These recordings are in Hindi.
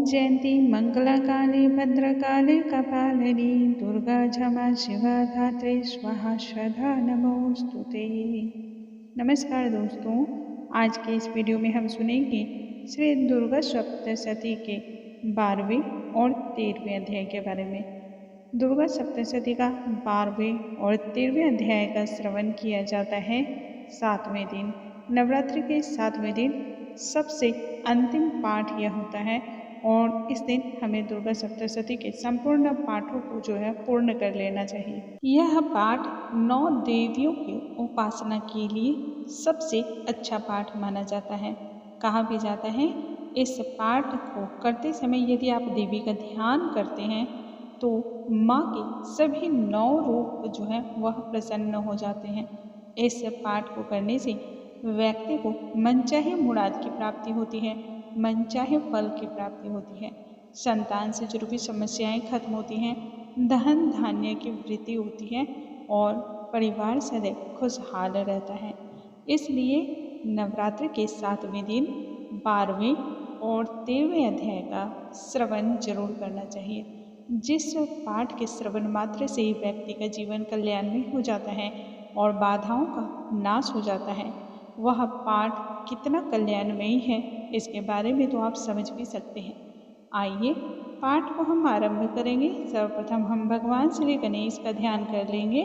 जयंती मंगलाकाले भद्रकाले कपालिनी दुर्गा क्षमा शिवा धात्री स्वाहा स्वधा नमोस्तुते। नमस्कार दोस्तों, आज के इस वीडियो में हम सुनेंगे श्री दुर्गा सप्तशती के 12वें और 13वें अध्याय के बारे में। दुर्गा सप्तशती का 12वें और 13वें अध्याय का श्रवण किया जाता है 7वें दिन। नवरात्रि के 7वें दिन सबसे अंतिम पाठ यह होता है और इस दिन हमें दुर्गा सप्तशती के संपूर्ण पाठों को पूर्ण कर लेना चाहिए। यह पाठ 9 देवियों की उपासना के लिए सबसे अच्छा पाठ माना जाता है। कहा भी जाता है इस पाठ को करते समय यदि आप देवी का ध्यान करते हैं तो माँ के सभी 9 रूप वह प्रसन्न हो जाते हैं। इस पाठ को करने से व्यक्ति को मनचाहे मुराद की प्राप्ति होती है, मनचाहे फल की प्राप्ति होती है, संतान से जुड़ी हुई समस्याएं खत्म होती हैं, धन धान्य की वृद्धि होती है और परिवार सदैव खुशहाल रहता है। इसलिए नवरात्रि के 7वें दिन 12वें और 13वें अध्याय का श्रवण जरूर करना चाहिए। जिस पाठ के श्रवण मात्र से ही व्यक्ति का जीवन कल्याणमय हो जाता है और बाधाओं का नाश हो जाता है, वह पाठ कितना कल्याणमयी है इसके बारे में तो आप समझ भी सकते हैं। आइए पाठ को हम आरंभ करेंगे। सर्वप्रथम हम भगवान श्री गणेश का ध्यान कर लेंगे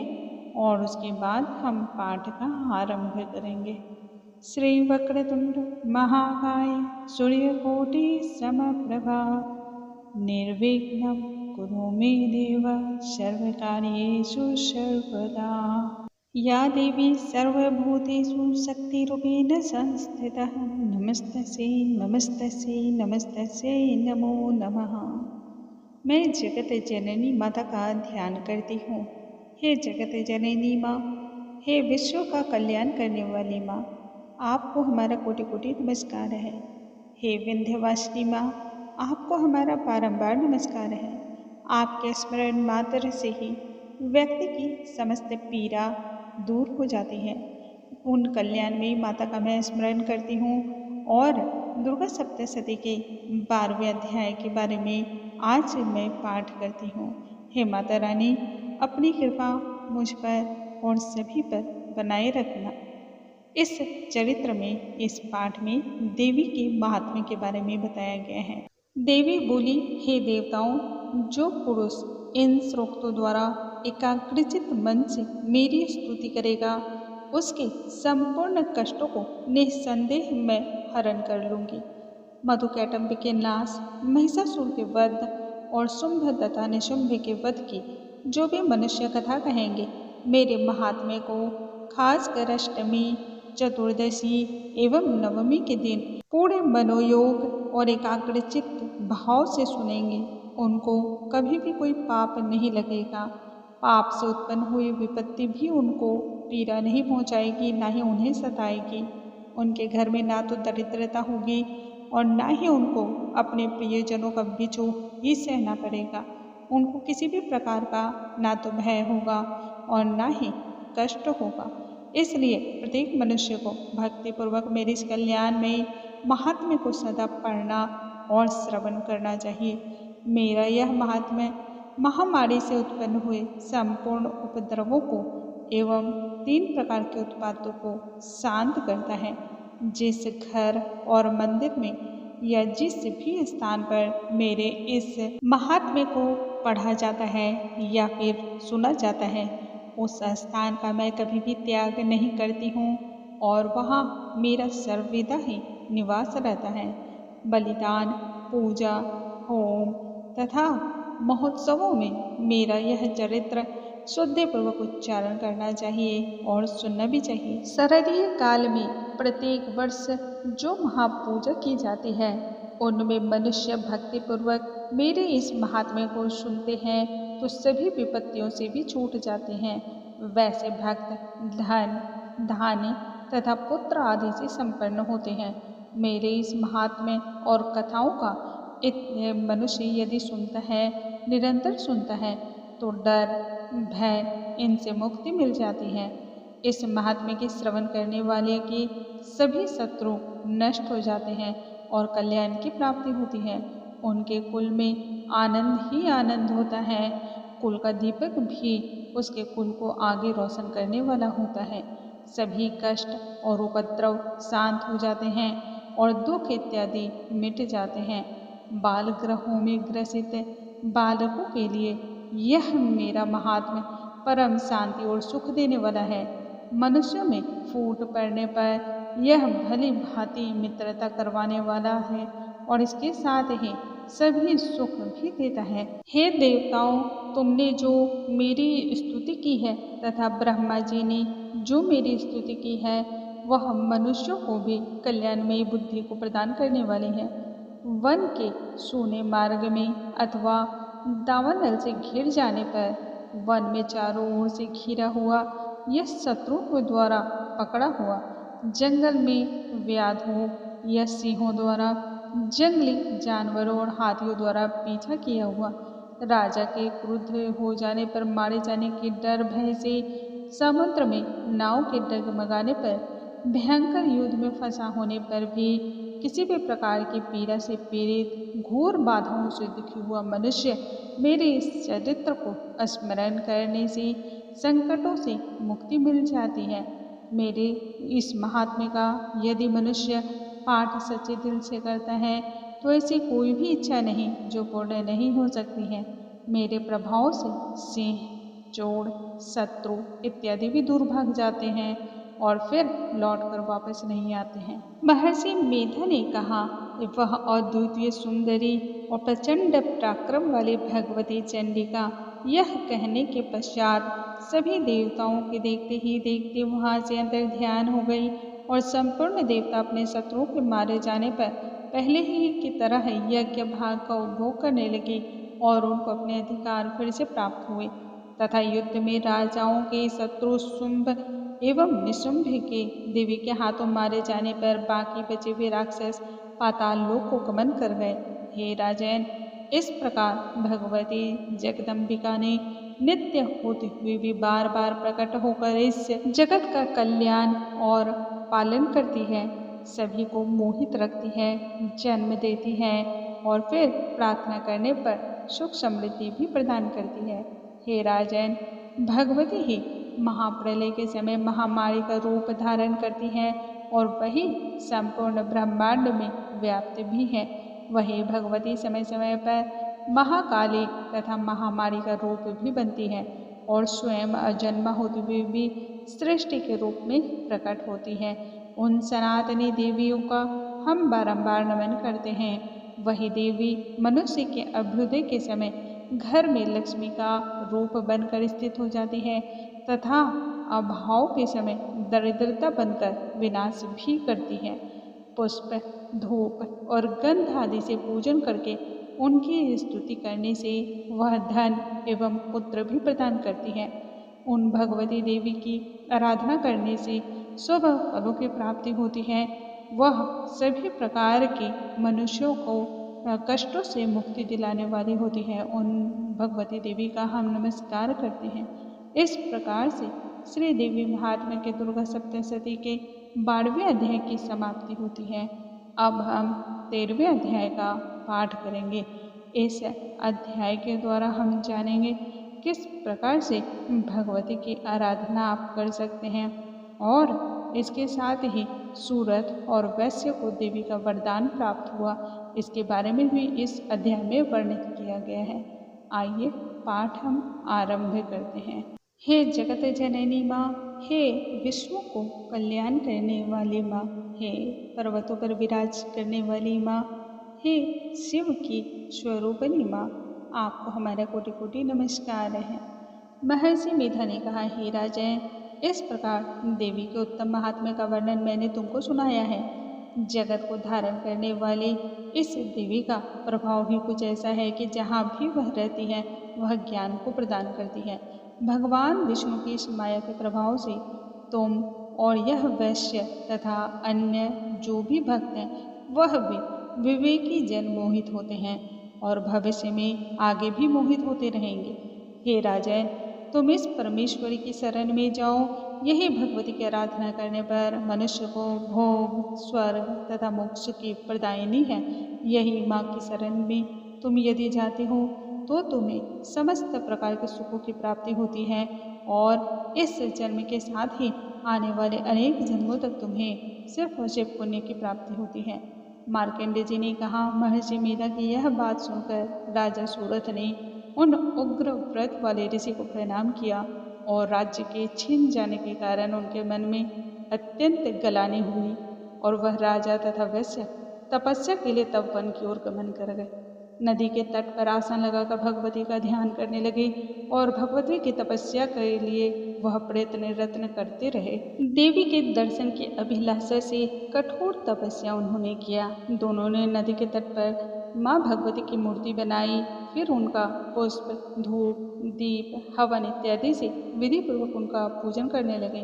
और उसके बाद हम पाठ का आरंभ करेंगे। श्री वक्रतुंड महाकाय सूर्यकोटि समप्रभा निर्विघ्नं कुरु मे देव सर्वकार्येषु सर्वदा। या देवी सर्वभूतेषु शक्तिरूपेण संस्थिता नमस्तस्यै नमस्तस्यै नमस्तस्यै नमो नमः। मैं जगत जननी माता का ध्यान करती हूँ। हे जगत जननी माँ, हे विश्व का कल्याण करने वाली माँ, आपको हमारा कोटि कोटि नमस्कार है। हे विंध्यवासिनी माँ, आपको हमारा बारंबार नमस्कार है। आपके स्मरण मात्र से ही व्यक्ति की समस्त पीड़ा दूर हो जाती है। उन कल्याणमयी माता का मैं स्मरण करती हूँ और दुर्गा सप्तशती के 12वें अध्याय के बारे में आज मैं पाठ करती हूँ। हे माता रानी, अपनी कृपा मुझ पर और सभी पर बनाए रखना। इस चरित्र में, इस पाठ में देवी के महात्म्य के बारे में बताया गया है। देवी बोली, हे देवताओं, जो पुरुष इन श्लोकों द्वारा एकाग्रचित मन से मेरी स्तुति करेगा उसके संपूर्ण कष्टों को निस्संदेह मैं हरण कर लूँगी। मधुकैटम्ब के नाश, महिषासुर के वध और शुंभ तथा निशुंभ के वध की जो भी मनुष्य कथा कहेंगे, मेरे महात्म्य को खासकर अष्टमी, चतुर्दशी एवं नवमी के दिन पूरे मनोयोग और एकाग्रचित भाव से सुनेंगे, उनको कभी भी कोई पाप नहीं लगेगा। पाप से उत्पन्न हुई विपत्ति भी उनको पीड़ा नहीं पहुंचाएगी, ना ही उन्हें सताएगी। उनके घर में ना तो दरिद्रता होगी और ना ही उनको अपने प्रियजनों का विजोग ही सहना पड़ेगा। उनको किसी भी प्रकार का ना तो भय होगा और ना ही कष्ट होगा। इसलिए प्रत्येक मनुष्य को भक्तिपूर्वक मेरे इस कल्याण में महात्म्य को सदा पढ़ना और श्रवण करना चाहिए। मेरा यह महात्म्य महामारी से उत्पन्न हुए संपूर्ण उपद्रवों को एवं 3 प्रकार के उत्पातों को शांत करता है। जिस घर और मंदिर में या जिस भी स्थान पर मेरे इस महात्म्य को पढ़ा जाता है या फिर सुना जाता है, उस स्थान का मैं कभी भी त्याग नहीं करती हूँ और वहाँ मेरा सर्वदा ही निवास रहता है। बलिदान, पूजा, होम तथा महोत्सवों में मेरा यह चरित्र शुद्धिपूर्वक उच्चारण करना चाहिए और सुनना भी चाहिए। शारदीय काल में प्रत्येक वर्ष जो महापूजा की जाती है, उनमें मनुष्य भक्तिपूर्वक मेरे इस महात्म्य को सुनते हैं तो सभी विपत्तियों से भी छूट जाते हैं। वैसे भक्त धन, धान्य तथा पुत्र आदि से संपन्न होते हैं। मेरे इस महात्म्य और कथाओं का मनुष्य यदि सुनता है, निरंतर सुनता है, तो डर, भय इनसे मुक्ति मिल जाती है। इस महात्म्य के श्रवण करने वाले के सभी शत्रु नष्ट हो जाते हैं और कल्याण की प्राप्ति होती है। उनके कुल में आनंद ही आनंद होता है। कुल का दीपक भी उसके कुल को आगे रोशन करने वाला होता है। सभी कष्ट और उपद्रव शांत हो जाते हैं और दुख इत्यादि मिट जाते हैं। बाल ग्रहों में ग्रसित बालकों के लिए यह मेरा महात्म्य परम शांति और सुख देने वाला है। मनुष्यों में फूट पड़ने पर यह भली भांति मित्रता करवाने वाला है और इसके साथ ही सभी सुख भी देता है। हे देवताओं, तुमने जो मेरी स्तुति की है तथा ब्रह्मा जी ने जो मेरी स्तुति की है वह मनुष्यों को भी कल्याणमयी बुद्धि को प्रदान करने वाले हैं। वन के सूने मार्ग में अथवा दावानल से घिर जाने पर वन में चारों ओर से घिरा हुआ यह शत्रुओं के द्वारा पकड़ा हुआ, जंगल में व्याधों या सिंहों द्वारा, जंगली जानवरों और हाथियों द्वारा पीछा किया हुआ, राजा के क्रुद्ध हो जाने पर मारे जाने के डर भय से, समुद्र में नाव के डगमगाने पर, भयंकर युद्ध में फंसा होने पर भी किसी भी प्रकार की पीड़ा से पीड़ित, घोर बाधाओं से दुखी हुआ मनुष्य मेरे इस चरित्र को स्मरण करने से संकटों से मुक्ति मिल जाती है। मेरे इस महात्म्य का यदि मनुष्य पाठ सच्चे दिल से करता है तो ऐसी कोई भी इच्छा नहीं जो पूर्ण नहीं हो सकती है। मेरे प्रभाव से सिंह, चोर, शत्रु इत्यादि भी दूर भाग जाते हैं और फिर लौटकर वापस नहीं आते हैं। महर्षि मेधा ने कहा, वह अद्वितीय सुंदरी और प्रचंड पराक्रम वाली भगवती चंडिका यह कहने के पश्चात सभी देवताओं के देखते ही देखते वहां से अंतर ध्यान हो गई और संपूर्ण देवता अपने शत्रुओं के मारे जाने पर पहले ही की तरह यज्ञ भाग का उपभोग करने लगे और उनको अपने अधिकार फिर से प्राप्त हुए तथा युद्ध में राजाओं के शत्रु शुंभ एवं निशुंभ के देवी के हाथों मारे जाने पर बाकी बचे हुए राक्षस पाताल लोक को गमन कर गए। हे राजन, इस प्रकार भगवती जगदम्बिका ने नित्य होते हुए भी बार बार प्रकट होकर इस जगत का कल्याण और पालन करती है, सभी को मोहित रखती है, जन्म देती है और फिर प्रार्थना करने पर सुख समृद्धि भी प्रदान करती है। हे राजन, भगवती ही महाप्रलय के समय महामारी का रूप धारण करती है और वही संपूर्ण ब्रह्मांड में व्याप्त भी है। वही भगवती समय समय पर महाकाली तथा महामारी का रूप भी बनती है और स्वयं अजन्मा होते हुए भी सृष्टि के रूप में प्रकट होती है। उन सनातनी देवियों का हम बारंबार नमन करते हैं। वही देवी मनुष्य के अभ्युदय के समय घर में लक्ष्मी का रूप बनकर स्थित हो जाती है तथा अभाव के समय दरिद्रता बनकर विनाश भी करती है। पुष्प, धूप और गंध आदि से पूजन करके उनकी स्तुति करने से वह धन एवं पुत्र भी प्रदान करती है। उन भगवती देवी की आराधना करने से शुभ फलों की प्राप्ति होती है। वह सभी प्रकार के मनुष्यों को कष्टों से मुक्ति दिलाने वाली होती है। उन भगवती देवी का हम नमस्कार करते हैं। इस प्रकार से श्री देवी महात्म्य के दुर्गा सप्तशती के 12वें अध्याय की समाप्ति होती है। अब हम 13वें अध्याय का पाठ करेंगे। इस अध्याय के द्वारा हम जानेंगे किस प्रकार से भगवती की आराधना आप कर सकते हैं और इसके साथ ही सूरत और वैश्य को देवी का वरदान प्राप्त हुआ, इसके बारे में भी इस अध्याय में वर्णित किया गया है। आइए पाठ हम आरंभ करते हैं। हे जगत जननी माँ, हे विश्वों को कल्याण करने वाली माँ, हे पर्वतों पर विराज करने वाली माँ, हे शिव की स्वरूपनी माँ, आपको हमारा कोटि कोटि नमस्कार है। महर्षि मेधा ने कहा, हे राजन, इस प्रकार देवी के उत्तम महात्म्य का वर्णन मैंने तुमको सुनाया है। जगत को धारण करने वाली इस देवी का प्रभाव ही कुछ ऐसा है कि जहाँ भी वह रहती है वह ज्ञान को प्रदान करती है। भगवान विष्णु की इस माया के प्रभाव से तुम और यह वैश्य तथा अन्य जो भी भक्त हैं वह भी विवेकी जन मोहित होते हैं और भविष्य में आगे भी मोहित होते रहेंगे। हे राजन, तुम इस परमेश्वरी की शरण में जाओ। यही भगवती की आराधना करने पर मनुष्य को भोग, स्वर्ग तथा मोक्ष की प्रदायिनी है। यही माँ की शरण में तुम यदि जाते हो तो तुम्हें समस्त प्रकार के सुखों की प्राप्ति होती है और इस जन्म के साथ ही आने वाले अनेक जन्मों तक तुम्हें सिर्फ और सिर्फ पुण्य की प्राप्ति होती है। मार्कंडेय जी ने कहा। महर्षि मीरा की यह बात सुनकर राजा सूरत ने उन उग्र व्रत वाले ऋषि को प्रणाम किया और राज्य के छिन जाने के कारण उनके मन में अत्यंत ग्लानि हुई और वह राजा तथा वैश्य तपस्या के लिए तप वन की ओर गमन कर गए। नदी के तट पर आसन लगाकर भगवती का ध्यान करने लगे और भगवती की तपस्या के लिए वह प्रयत्न रत्न करते रहे। देवी के दर्शन की अभिलाषा से कठोर तपस्या उन्होंने किया। दोनों ने नदी के तट पर माँ भगवती की मूर्ति बनाई, फिर उनका पुष्प, धूप, दीप, हवन इत्यादि से विधि पूर्वक उनका पूजन करने लगे।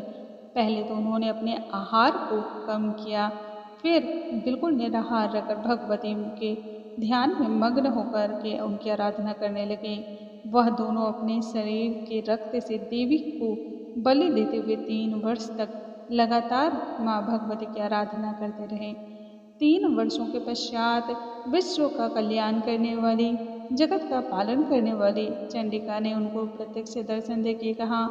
पहले तो उन्होंने अपने आहार को कम किया, फिर बिल्कुल निराहार रहकर भगवती के ध्यान में मग्न होकर के उनकी आराधना करने लगे। वह दोनों अपने शरीर के रक्त से देवी को बलि देते हुए 3 वर्ष तक लगातार माँ भगवती की आराधना करते रहे। 3 वर्षों के पश्चात विश्व का कल्याण करने वाली, जगत का पालन करने वाली चंडिका ने उनको प्रत्यक्ष दर्शन देके कहा।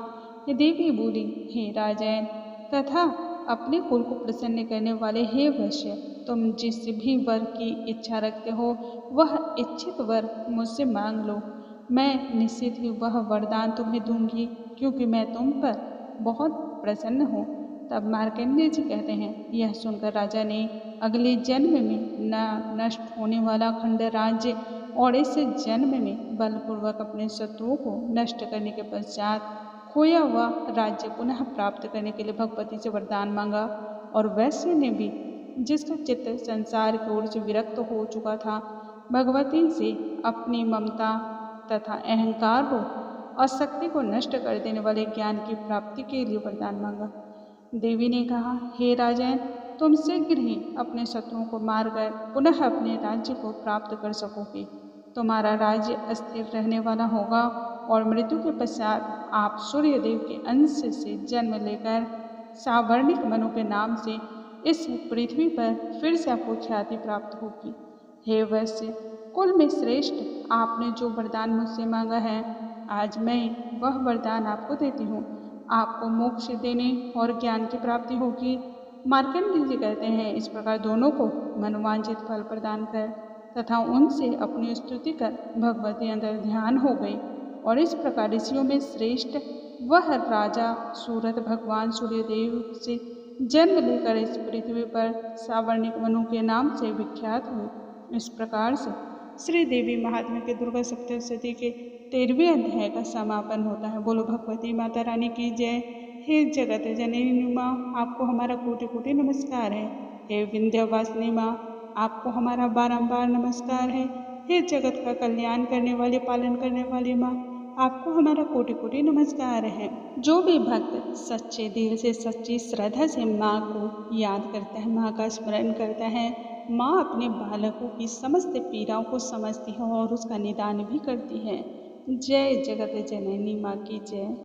देवी बोली, हे राजन तथा अपने कुल को प्रसन्न करने वाले हे वैश्य, तुम जिस भी वर की इच्छा रखते हो वह इच्छित वर मुझसे मांग लो। मैं निश्चित ही वह वरदान तुम्हें दूंगी, क्योंकि मैं तुम पर बहुत प्रसन्न हूँ। तब मार्कंडेय जी कहते हैं, यह सुनकर राजा ने अगले जन्म में न नष्ट होने वाला अखंड राज्य और इस जन्म में बलपूर्वक अपने शत्रुओं को नष्ट करने के पश्चात खोया हुआ राज्य पुनः प्राप्त करने के लिए भगवती से वरदान मांगा। और वैश्य ने भी, जिसका चित्त संसार की ओर से विरक्त हो चुका था, भगवती से अपनी ममता तथा अहंकार को और शक्ति को नष्ट कर देने वाले ज्ञान की प्राप्ति के लिए वरदान मांगा। देवी ने कहा, हे राजन, तुम शीघ्र ही अपने शत्रुओं को मारकर पुनः अपने राज्य को प्राप्त कर सकोगे। तुम्हारा राज्य अस्थिर रहने वाला होगा और मृत्यु के पश्चात आप सूर्यदेव के अंश से जन्म लेकर सावर्णिक मनु के नाम से इस पृथ्वी पर फिर से आपको ख्याति प्राप्त होगी। हे वैश्य, कुल में श्रेष्ठ, आपने जो वरदान मुझसे मांगा है, आज मैं वह वरदान आपको देती हूँ। आपको मोक्ष देने और ज्ञान की प्राप्ति होगी। मार्कंडेय जी कहते हैं, इस प्रकार दोनों को मनोवांछित फल प्रदान कर तथा उनसे अपनी स्तुति कर भगवती अंदर ध्यान हो गई। और इस प्रकार ऋषियों में श्रेष्ठ वह राजा सूरत भगवान सूर्यदेव से जन्म लेकर इस पृथ्वी पर सावर्णिक मनु के नाम से विख्यात हुए। इस प्रकार से श्री देवी महात्म्य के दुर्गा सप्तशती के 13वें अध्याय का समापन होता है। बोलो भगवती माता रानी की जय। हे जगत जननी माँ, आपको हमारा कोटि कोटि नमस्कार है। हे विंध्यवासिनी माँ, आपको हमारा बारंबार नमस्कार है। हे जगत का कल्याण करने वाले, पालन करने वाली माँ, आपको हमारा कोटि कोटि नमस्कार है। जो भी भक्त सच्चे दिल से, सच्ची श्रद्धा से माँ को याद करता है, माँ का स्मरण करता है, माँ अपने बालकों की समस्त पीड़ाओं को समझती है और उसका निदान भी करती है। जय जगत जननी माँ की जय।